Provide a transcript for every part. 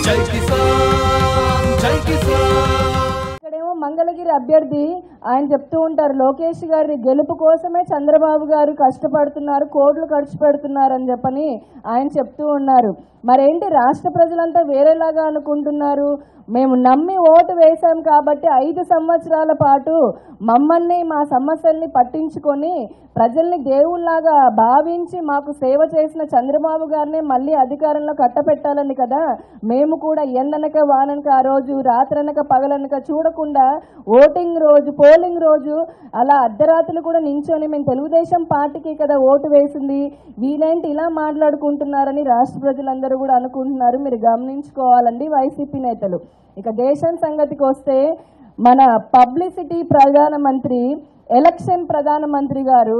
జై కిసాన్ జై కిసాన్. ఇక్కడేమో మంగళగిరి అభ్యర్థి ఆయన చెప్తూ ఉంటారు, లోకేష్ గారి గెలుపు కోసమే చంద్రబాబు గారు కష్టపడుతున్నారు, కోట్లు ఖర్చు పెడుతున్నారు అని చెప్పని ఆయన చెప్తూ ఉన్నారు. మరేంటి రాష్ట్ర ప్రజలంతా వేరేలాగా అనుకుంటున్నారు? మేము నమ్మి ఓటు వేశాం కాబట్టి 5 సంవత్సరాల పాటు మమ్మల్ని మా సమస్యల్ని పట్టించుకొని ప్రజల్ని దేవుళ్లాగా భావించి మాకు సేవ చేసిన చంద్రబాబు గారిని మళ్ళీ అధికారంలో కట్టపెట్టాలని కదా మేము కూడా ఎండనక వాననక ఆ రోజు రాత్రనక పగలనక చూడకుండా ఓటింగ్ రోజు పోలింగ్ రోజు అలా అర్ధరాత్రులు కూడా నించొని మేము తెలుగుదేశం పార్టీకి కదా ఓటు వేసింది, వీళ్ళేంటి ఇలా మాట్లాడుకుంటున్నారని రాష్ట్ర ప్రజలందరూ కూడా అనుకుంటున్నారు. మీరు గమనించుకోవాలండి వైసీపీ నేతలు. ఇక దేశం సంగతికి వస్తే మన పబ్లిసిటీ ప్రధానమంత్రి, ఎలక్షన్ ప్రధానమంత్రి గారు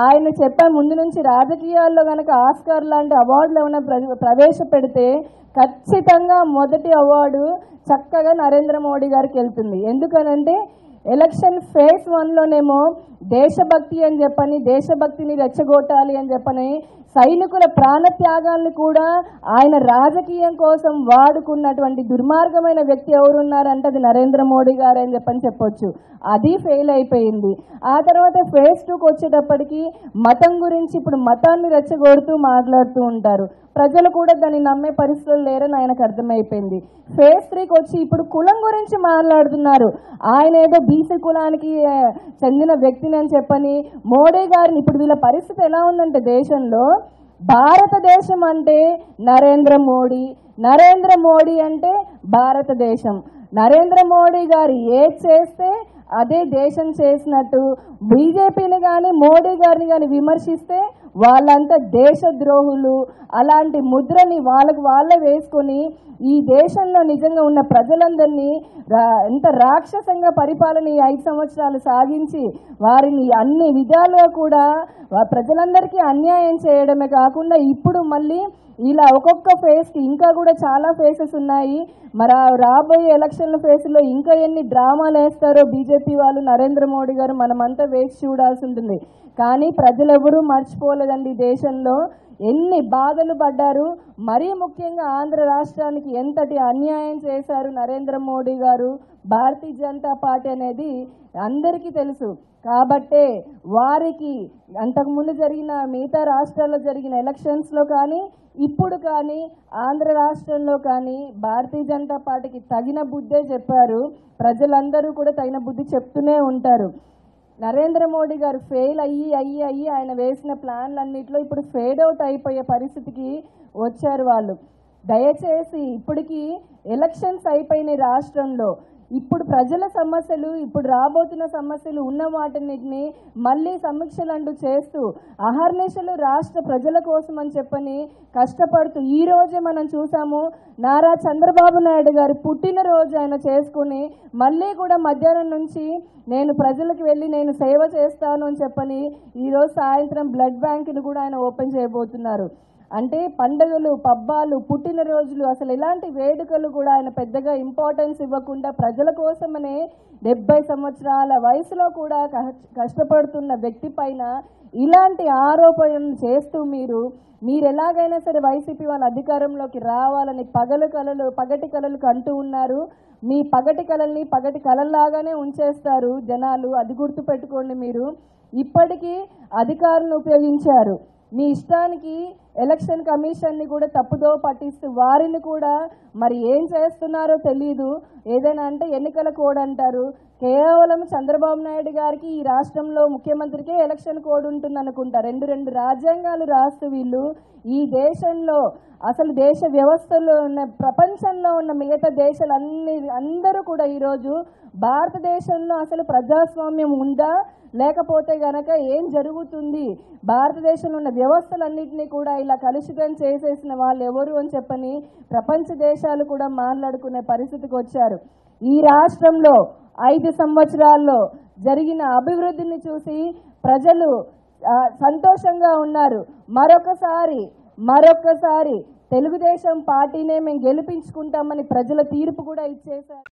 ఆయన చెప్పే ముందు నుంచి రాజకీయాల్లో కనుక ఆస్కార్ లాంటి అవార్డులు ఏమైనా ప్రవేశపెడితే ఖచ్చితంగా మొదటి అవార్డు చక్కగా నరేంద్ర మోడీ గారికి వెళ్తుంది. ఎందుకనంటే ఎలక్షన్ ఫేజ్ 1లోనేమో దేశభక్తి అని చెప్పని, దేశభక్తిని రెచ్చగొట్టాలి అని చెప్పని సైనికుల ప్రాణత్యాగాలను కూడా ఆయన రాజకీయం కోసం వాడుకున్నటువంటి దుర్మార్గమైన వ్యక్తి ఎవరున్నారంటే అది నరేంద్ర మోడీ గారు అని చెప్పొచ్చు. అది ఫెయిల్ అయిపోయింది. ఆ తర్వాత ఫేజ్ 2కి వచ్చేటప్పటికి మతం గురించి ఇప్పుడు మతాన్ని రెచ్చగొడుతూ మాట్లాడుతూ ఉంటారు. ప్రజలు కూడా దాన్ని నమ్మే పరిస్థితులు లేరని ఆయనకు అర్థమైపోయింది. ఫేజ్ 3కి వచ్చి ఇప్పుడు కులం గురించి మాట్లాడుతున్నారు. ఆయన ఏదో బీసీ కులానికి చెందిన వ్యక్తిని అని చెప్పని మోడీ గారిని, ఇప్పుడు వీళ్ళ పరిస్థితి ఎలా ఉందంటే దేశంలో భారతదేశం అంటే నరేంద్ర మోడీ, నరేంద్ర మోడీ అంటే భారతదేశం. నరేంద్ర మోడీ గారు ఏది చేస్తే అదే దేశం చేసినట్టు, బీజేపీని కానీ మోడీ గారిని కానీ విమర్శిస్తే వాళ్ళంతా దేశద్రోహులు, అలాంటి ముద్రని వాళ్ళకు వాళ్ళే వేసుకొని ఈ దేశంలో నిజంగా ఉన్న ప్రజలందరినీ ఎంత రాక్షసంగా పరిపాలన ఈ 5 సంవత్సరాలు సాగించి వారిని అన్ని విధాలుగా కూడా ప్రజలందరికీ అన్యాయం చేయడమే కాకుండా ఇప్పుడు మళ్ళీ ఇలా ఒక్కొక్క ఫేజ్కి ఇంకా కూడా చాలా ఫేసెస్ ఉన్నాయి. మరి రాబోయే ఎలక్షన్ల ఫేజ్లో ఇంకా ఎన్ని డ్రామాలు వేస్తారో బీజేపీ వాళ్ళు, నరేంద్ర మోడీ గారు మనమంతా వేసి చూడాల్సి ఉంటుంది. కానీ ప్రజలెవరూ మర్చిపోలేదండి దేశంలో ఎన్ని బాధలు పడ్డారు. మరీ ముఖ్యంగా ఆంధ్ర రాష్ట్రానికి ఎంతటి అన్యాయం చేశారు నరేంద్ర మోడీ గారు, భారతీయ జనతా పార్టీ అనేది అందరికీ తెలుసు. కాబట్టే వారికి అంతకుముందు జరిగిన మిగతా రాష్ట్రాల్లో జరిగిన ఎలక్షన్స్లో కానీ ఇప్పుడు కానీ ఆంధ్ర రాష్ట్రంలో కానీ భారతీయ జనతా పార్టీకి తగిన బుద్ధే చెప్పారు. ప్రజలందరూ కూడా తగిన బుద్ధి చెప్తూనే ఉంటారు. నరేంద్ర మోడీ గారు ఫెయిల్ అయ్యి ఆయన వేసిన ప్లాన్లన్నింటిలో ఇప్పుడు ఫేడ్ అవుట్ అయిపోయే పరిస్థితికి వచ్చారు వాళ్ళు. దయచేసి ఇప్పటికీ ఎలక్షన్స్ అయిపోయినాయి రాష్ట్రంలో, ఇప్పుడు ప్రజల సమస్యలు, ఇప్పుడు రాబోతున్న సమస్యలు ఉన్న వాటిని మళ్ళీ సమీక్షలంటూ చేస్తూ అహర్నిశలు రాష్ట్ర ప్రజల కోసం అని చెప్పని కష్టపడుతూ ఈ రోజే మనం చూసాము నారా చంద్రబాబు నాయుడు గారి పుట్టినరోజు ఆయన చేసుకుని మళ్ళీ కూడా మధ్యాహ్నం నుంచి నేను ప్రజలకు వెళ్ళి నేను సేవ చేస్తాను అని చెప్పని ఈరోజు సాయంత్రం బ్లడ్ బ్యాంకును కూడా ఆయన ఓపెన్ చేయబోతున్నారు. అంటే పండుగలు, పబ్బాలు, పుట్టినరోజులు, అసలు ఇలాంటి వేడుకలు కూడా ఆయన పెద్దగా ఇంపార్టెన్స్ ఇవ్వకుండా ప్రజల కోసమనే 70 సంవత్సరాల వయసులో కూడా కష్టపడుతున్న వ్యక్తి పైన ఇలాంటి ఆరోపణలు చేస్తూ మీరు ఎలాగైనా సరే వైసీపీ వాళ్ళ అధికారంలోకి రావాలని పగటి కలలు కంటూ ఉన్నారు. మీ పగటి కలల్ని పగటి కలల్లాగానే ఉంచేస్తారు జనాలు, అది గుర్తు పెట్టుకోండి. మీరు ఇప్పటికీ అధికారులను ఉపయోగించారు, మీ ఇష్టానికి ఎలక్షన్ కమిషన్ని కూడా తప్పుదో పట్టిస్తూ వారిని కూడా మరి ఏం చేస్తున్నారో తెలియదు. ఏదైనా అంటే ఎన్నికల కోడ్ అంటారు. కేవలం చంద్రబాబు నాయుడు గారికి ఈ రాష్ట్రంలో ముఖ్యమంత్రికే ఎలక్షన్ కోడ్ ఉంటుంది అనుకుంటారు. రెండు రాజ్యాంగాలు రాస్తూ వీళ్ళు ఈ దేశంలో అసలు దేశ వ్యవస్థలో ఉన్న ప్రపంచంలో ఉన్న మిగతా అందరూ కూడా ఈరోజు భారతదేశంలో అసలు ప్రజాస్వామ్యం ఉందా లేకపోతే గనక ఏం జరుగుతుంది, భారతదేశంలో ఉన్న వ్యవస్థలన్నింటినీ కూడా ఇలా కలుషితం చేసేసిన వాళ్ళు ఎవరు అని చెప్పని ప్రపంచ దేశాలు కూడా మాట్లాడుకునే పరిస్థితికి వచ్చారు. ఈ రాష్ట్రంలో 5 సంవత్సరాల్లో జరిగిన అభివృద్ధిని చూసి ప్రజలు సంతోషంగా ఉన్నారు. మరొకసారి తెలుగుదేశం పార్టీనే మేము గెలిపించుకుంటామని ప్రజల తీర్పు కూడా ఇచ్చేశారు.